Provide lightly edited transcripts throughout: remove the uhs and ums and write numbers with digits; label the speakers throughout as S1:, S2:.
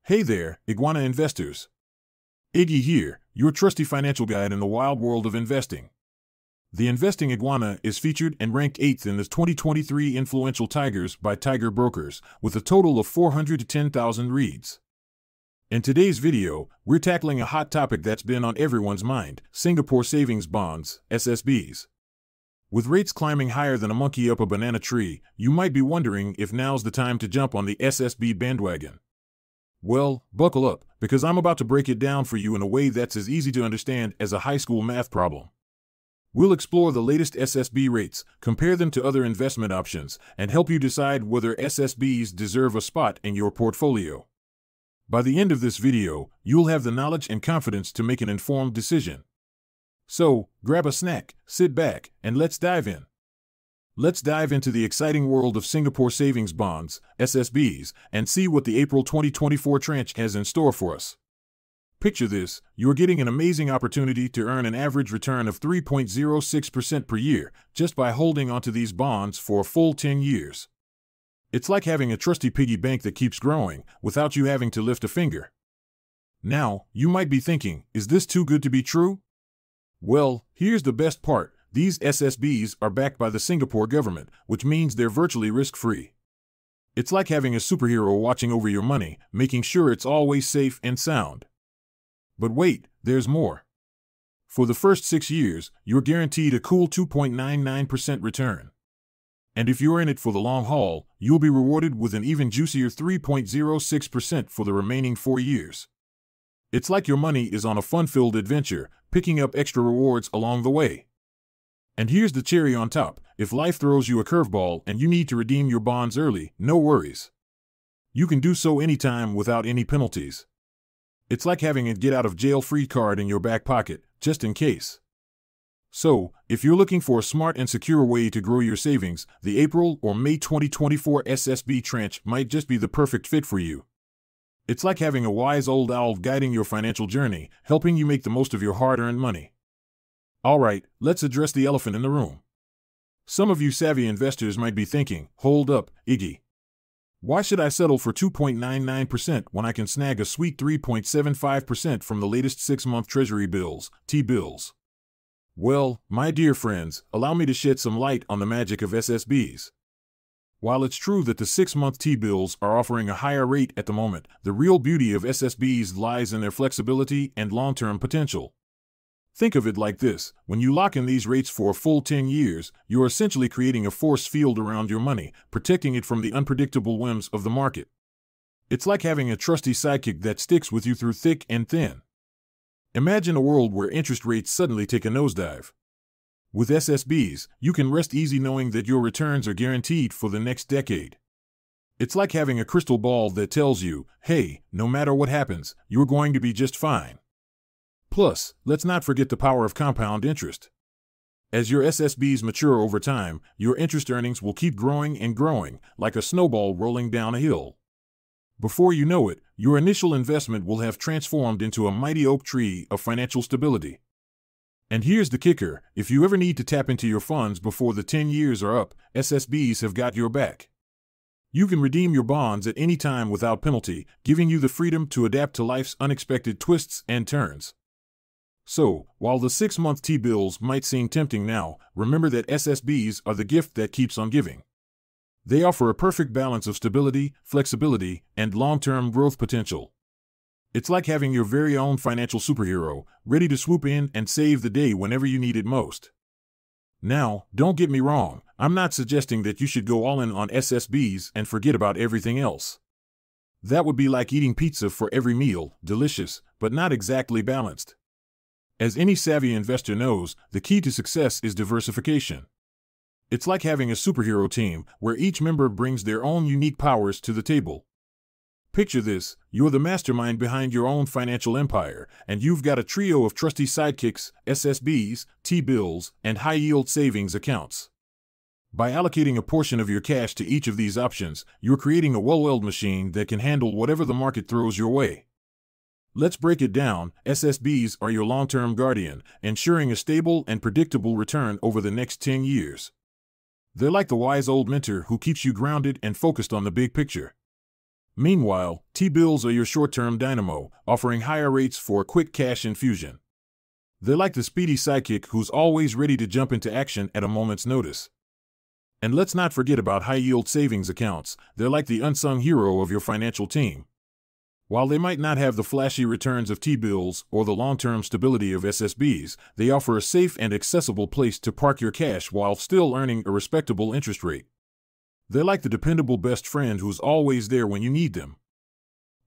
S1: Hey there, Iguana investors. Iggy here, your trusty financial guide in the wild world of investing. The Investing Iguana is featured and ranked 8th in the 2023 Influential Tigers by Tiger Brokers, with a total of 410,000 reads. In today's video, we're tackling a hot topic that's been on everyone's mind: Singapore Savings Bonds, SSBs. With rates climbing higher than a monkey up a banana tree, you might be wondering if now's the time to jump on the SSB bandwagon. Well, buckle up, because I'm about to break it down for you in a way that's as easy to understand as a high school math problem. We'll explore the latest SSB rates, compare them to other investment options, and help you decide whether SSBs deserve a spot in your portfolio. By the end of this video, you'll have the knowledge and confidence to make an informed decision. So, grab a snack, sit back, and let's dive in. Let's dive into the exciting world of Singapore Savings Bonds, SSBs, and see what the April 2024 tranche has in store for us. Picture this: you're getting an amazing opportunity to earn an average return of 3.06% per year just by holding onto these bonds for a full 10 years. It's like having a trusty piggy bank that keeps growing without you having to lift a finger. Now, you might be thinking, is this too good to be true? Well, here's the best part. These SSBs are backed by the Singapore government, which means they're virtually risk-free. It's like having a superhero watching over your money, making sure it's always safe and sound. But wait, there's more. For the first 6 years, you're guaranteed a cool 2.99% return. And if you're in it for the long haul, you'll be rewarded with an even juicier 3.06% for the remaining 4 years. It's like your money is on a fun-filled adventure, picking up extra rewards along the way. And here's the cherry on top: if life throws you a curveball and you need to redeem your bonds early, no worries. You can do so anytime without any penalties. It's like having a get-out-of-jail-free card in your back pocket, just in case. So, if you're looking for a smart and secure way to grow your savings, the April or May 2024 SSB tranche might just be the perfect fit for you. It's like having a wise old owl guiding your financial journey, helping you make the most of your hard-earned money. Alright, let's address the elephant in the room. Some of you savvy investors might be thinking, hold up, Iggy. Why should I settle for 2.99% when I can snag a sweet 3.75% from the latest 6-month Treasury bills, T-bills? Well, my dear friends, allow me to shed some light on the magic of SSBs. While it's true that the 6-month T-bills are offering a higher rate at the moment, the real beauty of SSBs lies in their flexibility and long-term potential. Think of it like this: when you lock in these rates for a full 10 years, you're essentially creating a force field around your money, protecting it from the unpredictable whims of the market. It's like having a trusty sidekick that sticks with you through thick and thin. Imagine a world where interest rates suddenly take a nosedive. With SSBs, you can rest easy knowing that your returns are guaranteed for the next decade. It's like having a crystal ball that tells you, hey, no matter what happens, you're going to be just fine. Plus, let's not forget the power of compound interest. As your SSBs mature over time, your interest earnings will keep growing and growing, like a snowball rolling down a hill. Before you know it, your initial investment will have transformed into a mighty oak tree of financial stability. And here's the kicker: if you ever need to tap into your funds before the 10 years are up, SSBs have got your back. You can redeem your bonds at any time without penalty, giving you the freedom to adapt to life's unexpected twists and turns. So, while the 6-month T-bills might seem tempting now, remember that SSBs are the gift that keeps on giving. They offer a perfect balance of stability, flexibility, and long-term growth potential. It's like having your very own financial superhero, ready to swoop in and save the day whenever you need it most. Now, don't get me wrong, I'm not suggesting that you should go all in on SSBs and forget about everything else. That would be like eating pizza for every meal, delicious, but not exactly balanced. As any savvy investor knows, the key to success is diversification. It's like having a superhero team where each member brings their own unique powers to the table. Picture this: you're the mastermind behind your own financial empire, and you've got a trio of trusty sidekicks, SSBs, T-bills, and high-yield savings accounts. By allocating a portion of your cash to each of these options, you're creating a well-oiled machine that can handle whatever the market throws your way. Let's break it down. SSBs are your long-term guardian, ensuring a stable and predictable return over the next 10 years. They're like the wise old mentor who keeps you grounded and focused on the big picture. Meanwhile, T-bills are your short-term dynamo, offering higher rates for a quick cash infusion. They're like the speedy sidekick who's always ready to jump into action at a moment's notice. And let's not forget about high-yield savings accounts. They're like the unsung hero of your financial team. While they might not have the flashy returns of T-bills or the long-term stability of SSBs, they offer a safe and accessible place to park your cash while still earning a respectable interest rate. They're like the dependable best friend who's always there when you need them.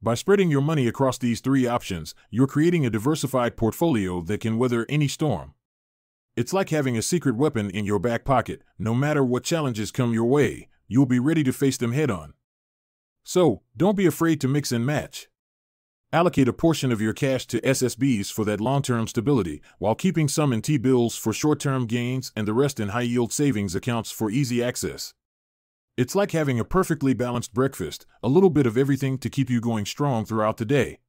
S1: By spreading your money across these three options, you're creating a diversified portfolio that can weather any storm. It's like having a secret weapon in your back pocket. No matter what challenges come your way, you'll be ready to face them head-on. So, don't be afraid to mix and match. Allocate a portion of your cash to SSBs for that long-term stability, while keeping some in T-bills for short-term gains and the rest in high-yield savings accounts for easy access. It's like having a perfectly balanced breakfast, a little bit of everything to keep you going strong throughout the day.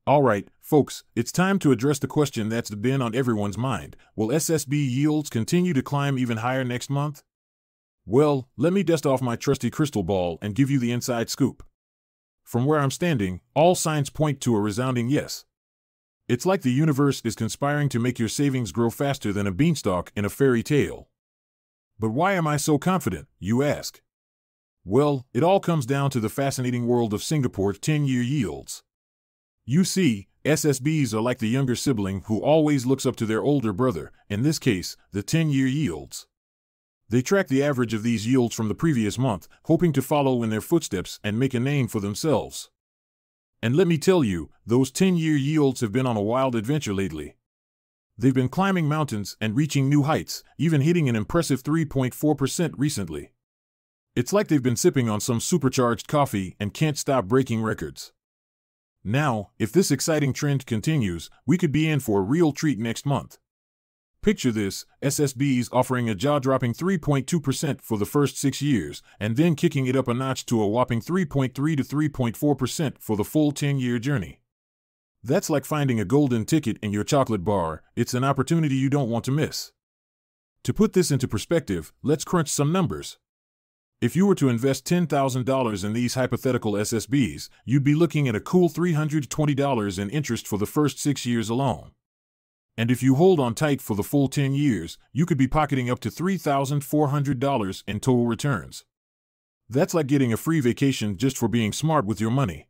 S1: All right, folks, it's time to address the question that's been on everyone's mind. Will SSB yields continue to climb even higher next month? Well, let me dust off my trusty crystal ball and give you the inside scoop. From where I'm standing, all signs point to a resounding yes. It's like the universe is conspiring to make your savings grow faster than a beanstalk in a fairy tale. But why am I so confident, you ask? Well, it all comes down to the fascinating world of Singapore's 10-year yields. You see, SSBs are like the younger sibling who always looks up to their older brother, in this case, the 10-year yields. They track the average of these yields from the previous month, hoping to follow in their footsteps and make a name for themselves. And let me tell you, those 10-year yields have been on a wild adventure lately. They've been climbing mountains and reaching new heights, even hitting an impressive 3.4% recently. It's like they've been sipping on some supercharged coffee and can't stop breaking records. Now, if this exciting trend continues, we could be in for a real treat next month. Picture this, SSBs offering a jaw-dropping 3.2% for the first 6 years, and then kicking it up a notch to a whopping 3.3 to 3.4% for the full 10-year journey. That's like finding a golden ticket in your chocolate bar. It's an opportunity you don't want to miss. To put this into perspective, let's crunch some numbers. If you were to invest $10,000 in these hypothetical SSBs, you'd be looking at a cool $320 in interest for the first 6 years alone. And if you hold on tight for the full 10 years, you could be pocketing up to $3,400 in total returns. That's like getting a free vacation just for being smart with your money.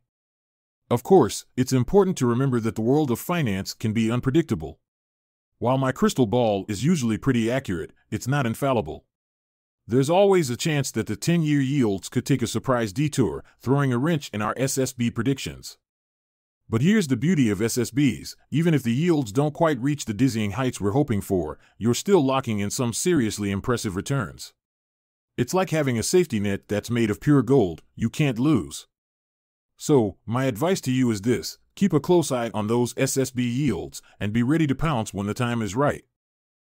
S1: Of course, it's important to remember that the world of finance can be unpredictable. While my crystal ball is usually pretty accurate, it's not infallible. There's always a chance that the 10-year yields could take a surprise detour, throwing a wrench in our SSB predictions. But here's the beauty of SSBs: even if the yields don't quite reach the dizzying heights we're hoping for, you're still locking in some seriously impressive returns. It's like having a safety net that's made of pure gold. You can't lose. So, my advice to you is this: keep a close eye on those SSB yields and be ready to pounce when the time is right.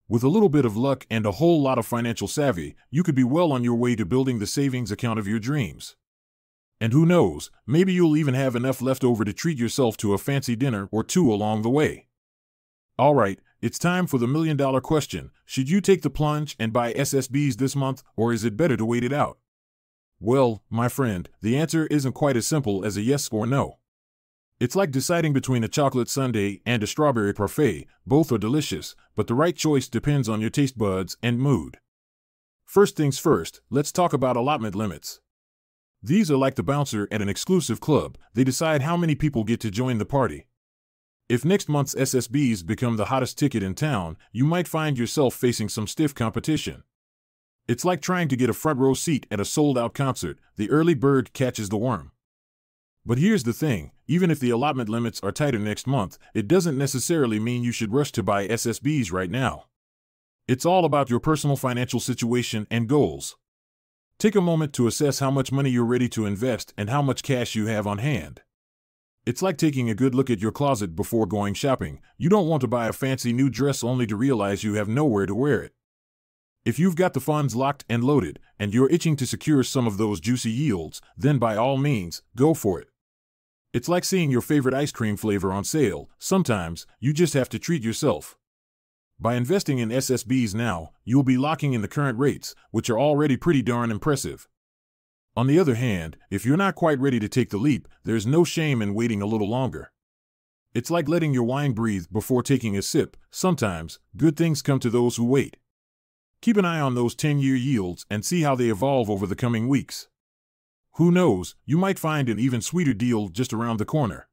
S1: With a little bit of luck and a whole lot of financial savvy, you could be well on your way to building the savings account of your dreams. And who knows, maybe you'll even have enough left over to treat yourself to a fancy dinner or two along the way. All right, it's time for the million-dollar question. Should you take the plunge and buy SSBs this month, or is it better to wait it out? Well, my friend, the answer isn't quite as simple as a yes or no. It's like deciding between a chocolate sundae and a strawberry parfait. Both are delicious, but the right choice depends on your taste buds and mood. First things first, let's talk about allotment limits. These are like the bouncer at an exclusive club. They decide how many people get to join the party. If next month's SSBs become the hottest ticket in town, you might find yourself facing some stiff competition. It's like trying to get a front row seat at a sold-out concert. The early bird catches the worm. But here's the thing: even if the allotment limits are tighter next month, it doesn't necessarily mean you should rush to buy SSBs right now. It's all about your personal financial situation and goals. Take a moment to assess how much money you're ready to invest and how much cash you have on hand. It's like taking a good look at your closet before going shopping. You don't want to buy a fancy new dress only to realize you have nowhere to wear it. If you've got the funds locked and loaded, and you're itching to secure some of those juicy yields, then by all means, go for it. It's like seeing your favorite ice cream flavor on sale. Sometimes, you just have to treat yourself. By investing in SSBs now, you'll be locking in the current rates, which are already pretty darn impressive. On the other hand, if you're not quite ready to take the leap, there's no shame in waiting a little longer. It's like letting your wine breathe before taking a sip. Sometimes, good things come to those who wait. Keep an eye on those 10-year yields and see how they evolve over the coming weeks. Who knows, you might find an even sweeter deal just around the corner.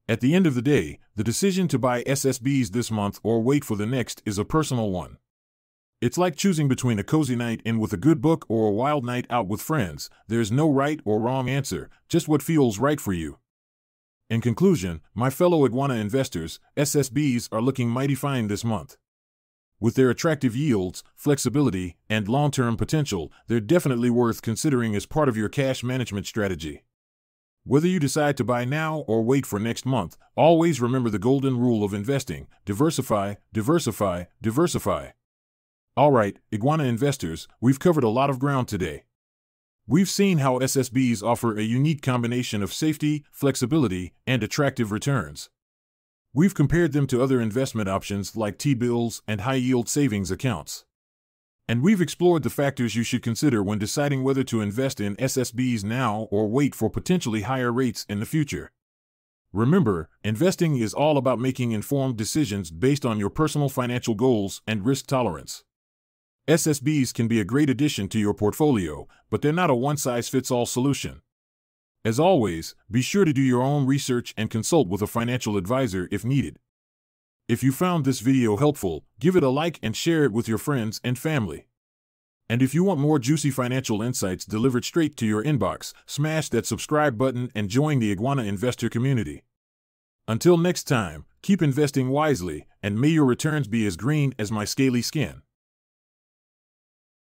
S1: At the end of the day, the decision to buy SSBs this month or wait for the next is a personal one. It's like choosing between a cozy night in with a good book or a wild night out with friends. There's no right or wrong answer, just what feels right for you. In conclusion, my fellow Iguana investors, SSBs are looking mighty fine this month. With their attractive yields, flexibility, and long-term potential, they're definitely worth considering as part of your cash management strategy. Whether you decide to buy now or wait for next month, always remember the golden rule of investing: diversify, diversify, diversify. All right, Iguana investors, we've covered a lot of ground today. We've seen how SSBs offer a unique combination of safety, flexibility, and attractive returns. We've compared them to other investment options like T-bills and high-yield savings accounts. And we've explored the factors you should consider when deciding whether to invest in SSBs now or wait for potentially higher rates in the future. Remember, investing is all about making informed decisions based on your personal financial goals and risk tolerance. SSBs can be a great addition to your portfolio, but they're not a one-size-fits-all solution. As always, be sure to do your own research and consult with a financial advisor if needed. If you found this video helpful, give it a like and share it with your friends and family. And if you want more juicy financial insights delivered straight to your inbox, smash that subscribe button and join the Iguana investor community. Until next time, keep investing wisely, and may your returns be as green as my scaly skin.